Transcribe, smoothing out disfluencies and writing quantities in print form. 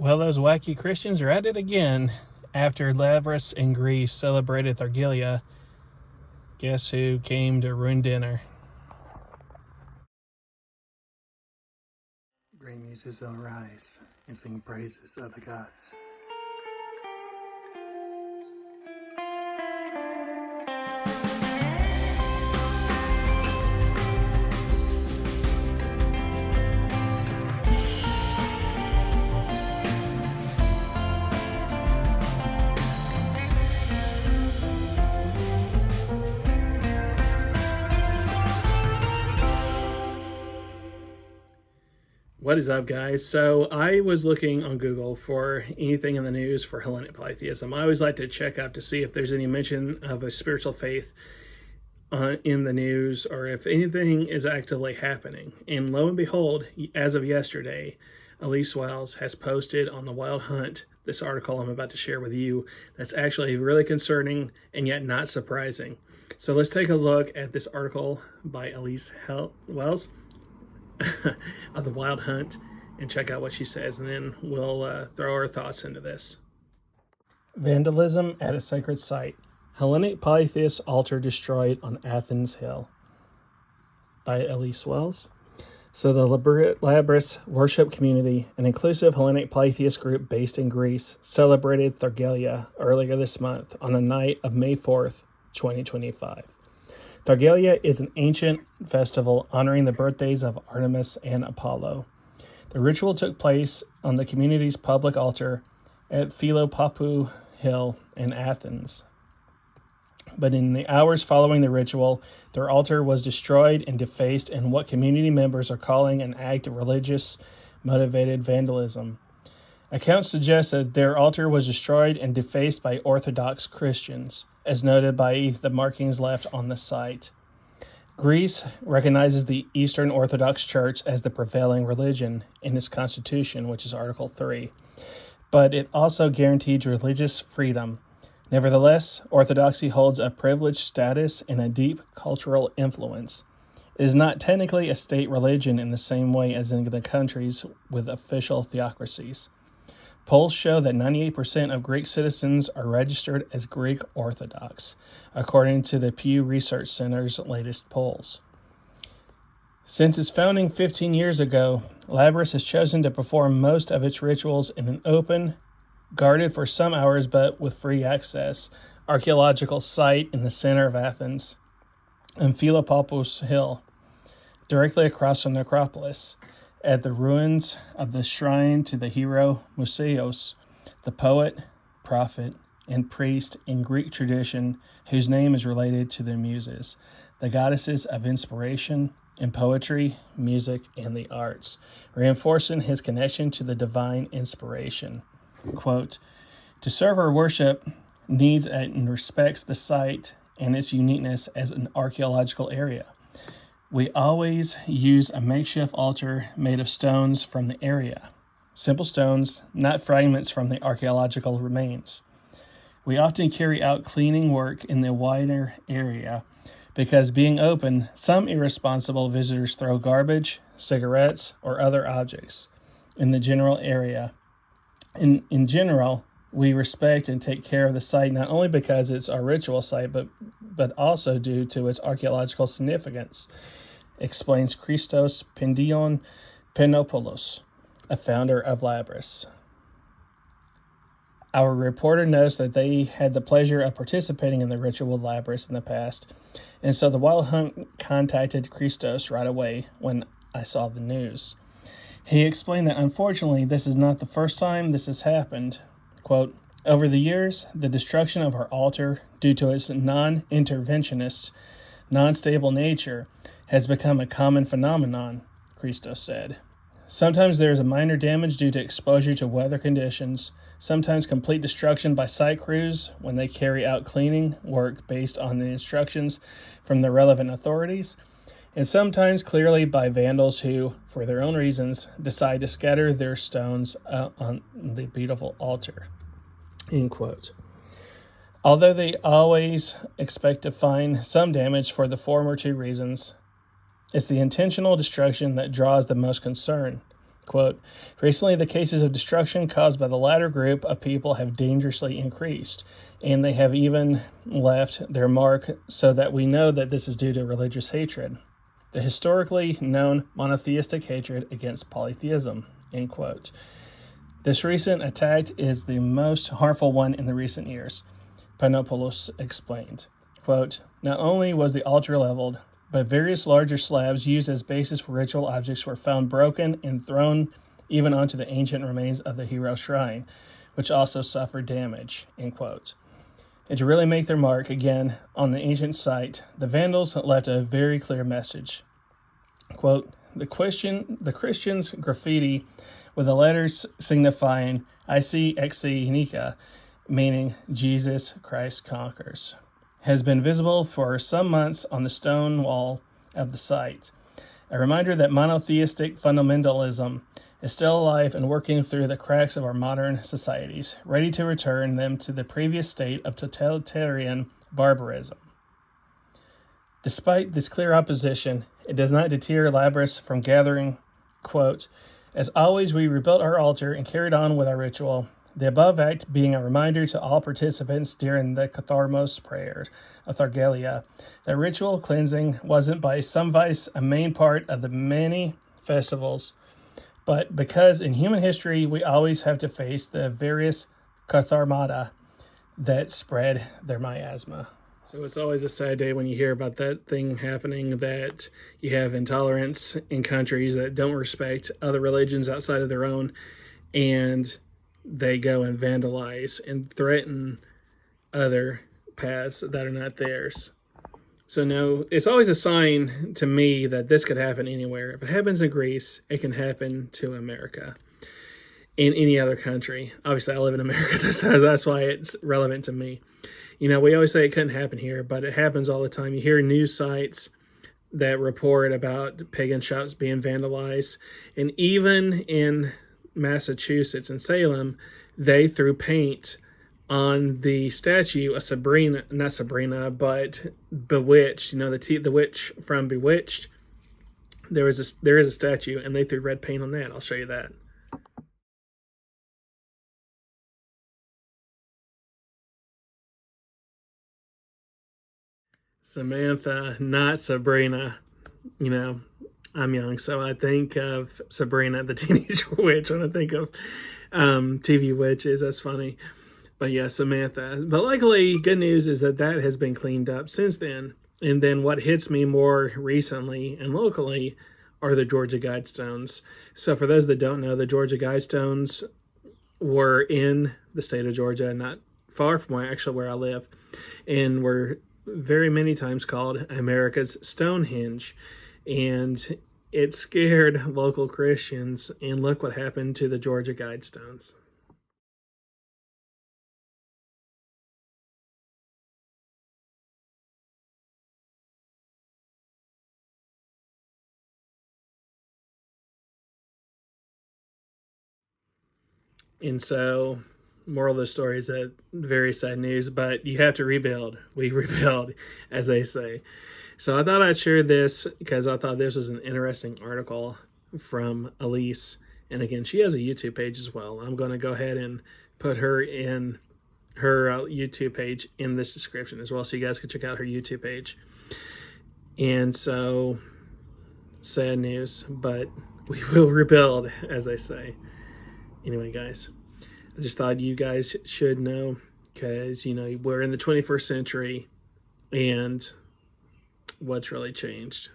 Well, those wacky Christians are at it again. After Labrys in Greece celebrated Thargelia, guess who came to ruin dinner? Great muses will rise and sing praises of the gods. What is up, guys? So I was looking on Google for anything in the news for Hellenic Polytheism. I always like to check up to see if there's any mention of a spiritual faith in the news or if anything is actively happening. And lo and behold, as of yesterday, Elise Wells has posted on the Wild Hunt this article I'm about to share with you that's actually really concerning and yet not surprising. So let's take a look at this article by Elise Wells of the Wild Hunt and check out what she says, and then we'll throw our thoughts into this. Vandalism at a sacred site. Hellenic Polytheist altar destroyed on Athens Hill by Elise Wells. So the Labrys worship community, an inclusive Hellenic Polytheist group based in Greece, celebrated Thargelia earlier this month on the night of May 4th, 2025. Thargelia is an ancient festival honoring the birthdays of Artemis and Apollo. The ritual took place on the community's public altar at Philopappou Hill in Athens. But in the hours following the ritual, their altar was destroyed and defaced in what community members are calling an act of religious-motivated vandalism. Accounts suggest that their altar was destroyed and defaced by Orthodox Christians, as noted by the markings left on the site. Greece recognizes the Eastern Orthodox Church as the prevailing religion in its constitution, which is Article 3, but it also guarantees religious freedom. Nevertheless, Orthodoxy holds a privileged status and a deep cultural influence. It is not technically a state religion in the same way as in the countries with official theocracies. Polls show that 98% of Greek citizens are registered as Greek Orthodox, according to the Pew Research Center's latest polls. Since its founding 15 years ago, Labrys has chosen to perform most of its rituals in an open, guarded for some hours but with free access, archaeological site in the center of Athens, and Philopappou Hill, directly across from the Acropolis, at the ruins of the shrine to the hero Museos, the poet, prophet, and priest in Greek tradition whose name is related to the Muses, the goddesses of inspiration in poetry, music, and the arts, reinforcing his connection to the divine inspiration. Quote, "To serve our worship needs and respects the site and its uniqueness as an archaeological area. We always use a makeshift altar made of stones from the area. Simple stones, not fragments from the archaeological remains. We often carry out cleaning work in the wider area because being open, some irresponsible visitors throw garbage, cigarettes, or other objects in the general area. In general, we respect and take care of the site not only because it's our ritual site, but also due to its archaeological significance," explains Christos Pendion Penopoulos, a founder of Labrys. Our reporter notes that they had the pleasure of participating in the ritual with Labrys in the past, and so the Wild Hunt contacted Christos right away when I saw the news. He explained that unfortunately this is not the first time this has happened. Quote, "Over the years, the destruction of our altar, due to its non-interventionist, non-stable nature, has become a common phenomenon," Christos said. "Sometimes there is a minor damage due to exposure to weather conditions, sometimes complete destruction by site crews when they carry out cleaning work based on the instructions from the relevant authorities, and sometimes clearly by vandals who, for their own reasons, decide to scatter their stones on the beautiful altar." End quote. Although they always expect to find some damage for the former two reasons, it's the intentional destruction that draws the most concern. Quote, recently the cases of destruction caused by the latter group of people have dangerously increased, and they have even left their mark so that we know that this is due to religious hatred, the historically known monotheistic hatred against polytheism, end quote. This recent attack is the most harmful one in the recent years, Panopoulos explained. Quote, not only was the altar leveled, but various larger slabs used as bases for ritual objects were found broken and thrown even onto the ancient remains of the hero shrine, which also suffered damage, end quote. And to really make their mark again on the ancient site, the Vandals left a very clear message. Quote, the Christians' graffiti with the letters signifying IC Nika, meaning Jesus Christ conquers, has been visible for some months on the stone wall of the site. A reminder that monotheistic fundamentalism is still alive and working through the cracks of our modern societies, ready to return them to the previous state of totalitarian barbarism. Despite this clear opposition, it does not deter Labrys from gathering, quote, as always, we rebuilt our altar and carried on with our ritual, the above act being a reminder to all participants during the Katharmos prayers of Thargelia that ritual cleansing wasn't by some vice a main part of the many festivals, but because in human history we always have to face the various katharmata that spread their miasma. So it's always a sad day when you hear about that thing happening, that you have intolerance in countries that don't respect other religions outside of their own, and they go and vandalize and threaten other paths that are not theirs. So no, it's always a sign to me that this could happen anywhere. If it happens in Greece, it can happen to America, in any other country. Obviously, I live in America, so that's why it's relevant to me. You know, we always say it couldn't happen here, but it happens all the time. You hear news sites that report about pagan shops being vandalized, and even in Massachusetts and Salem, they threw paint on the statue of Sabrina, not Sabrina, but Bewitched. You know, the witch from Bewitched. There is a statue, and they threw red paint on that. I'll show you that. Samantha, not Sabrina. You know, I'm young, so I think of Sabrina the Teenage Witch when I think of TV witches. That's funny. But yeah, Samantha. But luckily, good news is that has been cleaned up since then. And then what hits me more recently and locally are the Georgia Guidestones. So for those that don't know, the Georgia Guidestones were in the state of Georgia, not far from where I live, and were very many times called America's Stonehenge. And it scared local Christians, and look what happened to the Georgia Guidestones. And so, moral of the story is that very sad news, but you have to rebuild. We rebuild, as they say. So I thought I'd share this because I thought this was an interesting article from Elise. And again, she has a YouTube page as well. I'm going to go ahead and put her in her YouTube page in this description as well, so you guys can check out her YouTube page. And so, sad news, but we will rebuild, as they say. Anyway, guys, I just thought you guys should know, because, you know, we're in the 21st century, and what's really changed.